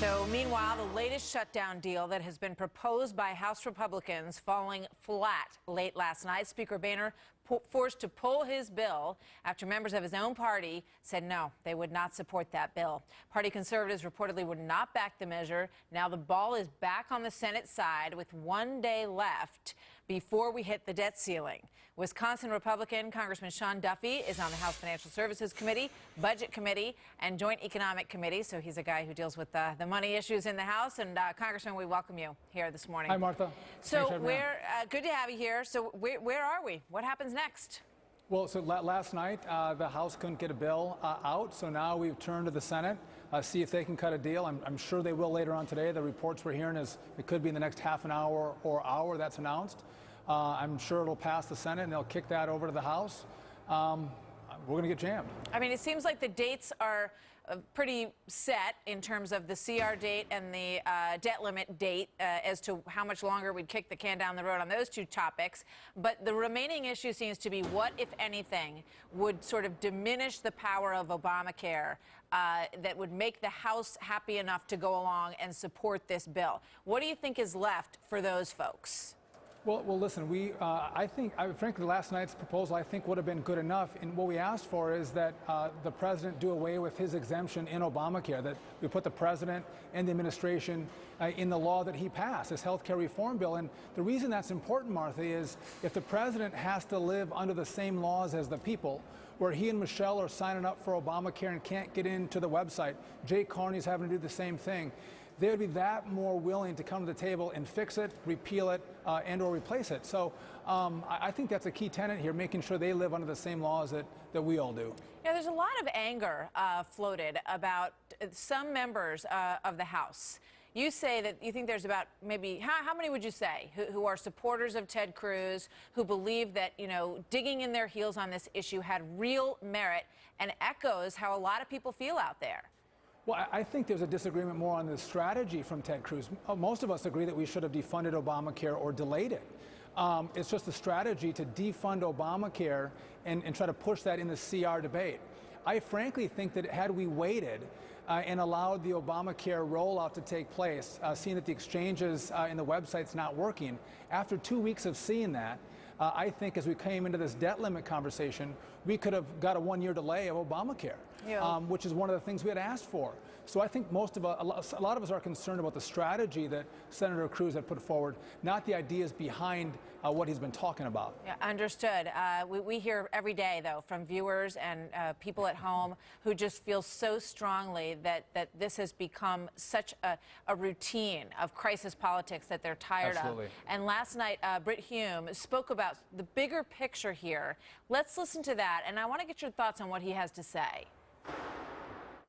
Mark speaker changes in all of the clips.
Speaker 1: So meanwhile, the latest shutdown deal that has been proposed by House Republicans falling flat late last night. Speaker Boehner forced to pull his bill after members of his own party said no, they would not support that bill. Party conservatives reportedly would not back the measure. Now the ball is back on the Senate side with 1 day left before we hit the debt ceiling. Wisconsin Republican Congressman Sean Duffy is on the House Financial Services Committee, Budget Committee, and Joint Economic Committee. So he's a guy who deals with the money issues in the House. And Congressman, we welcome you here this morning.
Speaker 2: Hi, Martha.
Speaker 1: So good to have you here. So where are we? What happens next?
Speaker 2: Well, so last night, the House couldn't get a bill out, so now we've turned to the Senate, see if they can cut a deal. I'm sure they will later on today. The reports we're hearing is it could be in the next half an hour or hour that's announced. I'm sure it'll pass the Senate, and they'll kick that over to the House. We're going to get jammed. I
Speaker 1: mean, it seems like the dates are pretty set in terms of the CR date and the debt limit date as to how much longer we'd kick the can down the road on those two topics. But the remaining issue seems to be what, if anything, would sort of diminish the power of Obamacare that would make the House happy enough to go along and support this bill. What do you think is left for those folks?
Speaker 2: Well, listen, I think, frankly, last night's proposal, I think, would have been good enough. And what we asked for is that the president do away with his exemption in Obamacare, that we put the president and the administration in the law that he passed, this health care reform bill. And the reason that's important, Martha, is if the president has to live under the same laws as the people, where he and Michelle are signing up for Obamacare and can't get into the website, Jay Carney's having to do the same thing, they would be that more willing to come to the table and fix it, repeal it, and or replace it. So I think that's a key tenet here, making sure they live under the same laws that we all do.
Speaker 1: Yeah, there's a lot of anger floated about some members of the House. You say that you think there's about maybe, how many would you say, who are supporters of Ted Cruz, who believe that, you know, digging in their heels on this issue had real merit and echoes how a lot of people feel out there?
Speaker 2: Well, I think there's a disagreement more on the strategy from Ted Cruz. Most of us agree that we should have defunded Obamacare or delayed it. It's just the strategy to defund Obamacare and try to push that in the CR debate. I frankly think that had we waited and allowed the Obamacare rollout to take place, seeing that the exchanges and the website's not working, after 2 weeks of seeing that, I think as we came into this debt limit conversation, we could have got a 1-year delay of Obamacare, which is one of the things we had asked for. So I think a lot of us are concerned about the strategy that Senator Cruz had put forward, not the ideas behind what he's been talking about.
Speaker 1: Yeah, understood. We hear every day, though, from viewers and people at home who just feel so strongly that this has become such a routine of crisis politics that they're tired of. And last night, Brit Hume spoke about the bigger picture here. Let's listen to that, and I want to get your thoughts on what he has to say.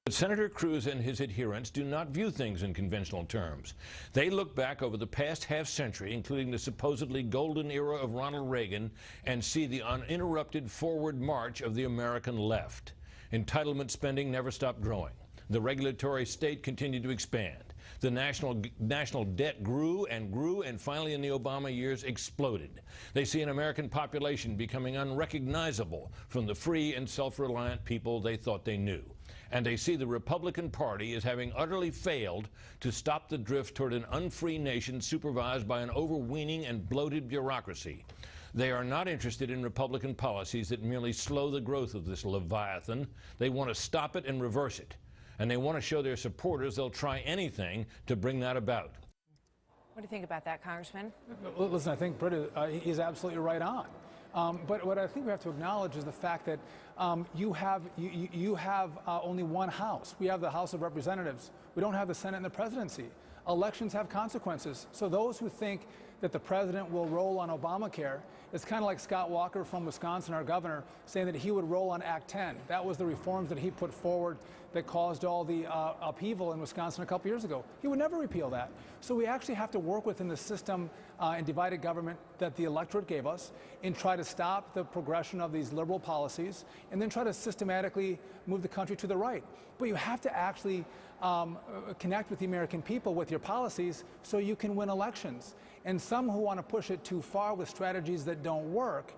Speaker 3: But Senator Cruz and his adherents do not view things in conventional terms. They look back over the past half-century, including the supposedly golden era of Ronald Reagan, and see the uninterrupted forward march of the American left. Entitlement spending never stopped growing. The regulatory state continued to expand. The national debt grew and finally in the Obama years exploded. They see an American population becoming unrecognizable from the free and self-reliant people they thought they knew. And they see the Republican Party as having utterly failed to stop the drift toward an unfree nation supervised by an overweening and bloated bureaucracy. They are not interested in Republican policies that merely slow the growth of this leviathan. They want to stop it and reverse it. And they want to show their supporters they'll try anything to bring that about.
Speaker 1: What do you think about that, Congressman?
Speaker 2: Listen, I think Britt is absolutely right on. But what I think we have to acknowledge is the fact that you have only one House. We have the House of Representatives. We don't have the Senate and the presidency. Elections have consequences. So those who think that the president will roll on Obamacare, it's kind of like Scott Walker from Wisconsin, our governor, saying that he would roll on Act 10. That was the reforms that he put forward that caused all the upheaval in Wisconsin a couple years ago. He would never repeal that. So we actually have to work within the system and divided government that the electorate gave us and try to stop the progression of these liberal policies and then try to systematically move the country to the right. But you have to actually connect with the American people with your policies so you can win elections. And some who want to push it too far with strategies that don't work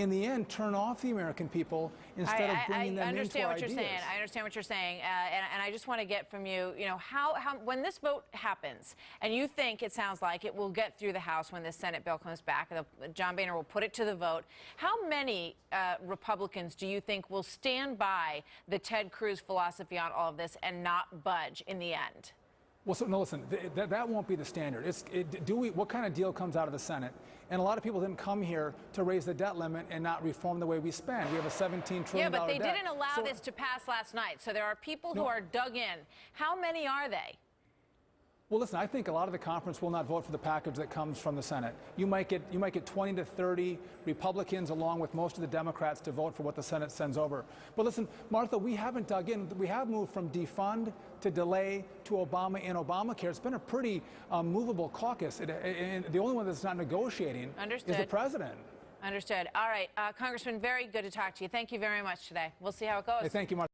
Speaker 2: in the end, turn off the American people instead of bringing them into our ideas.
Speaker 1: I understand what you're saying, and I just want to get from you, how when this vote happens, and you think it sounds like it will get through the House when this Senate bill comes back, John Boehner will put it to the vote. How many Republicans do you think will stand by the Ted Cruz philosophy on all of this and not budge in the end?
Speaker 2: Well, so no, listen, that won't be the standard. What kind of deal comes out of the Senate? And a lot of people didn't come here to raise the debt limit and not reform the way we spend. We have a $17 trillion debt.
Speaker 1: Yeah, but they didn't allow this to pass last night. So there are people who are dug in. How many are they?
Speaker 2: Well, listen, I think a lot of the conference will not vote for the package that comes from the Senate. You might get 20 to 30 Republicans along with most of the Democrats to vote for what the Senate sends over. But listen, Martha, we haven't dug in. We have moved from defund to delay to Obama and Obamacare. It's been a pretty movable caucus. And the only one that's not negotiating is the president.
Speaker 1: Understood. All right, Congressman, very good to talk to you. Thank you very much today. We'll see how it goes.
Speaker 2: Hey, thank you, Martha.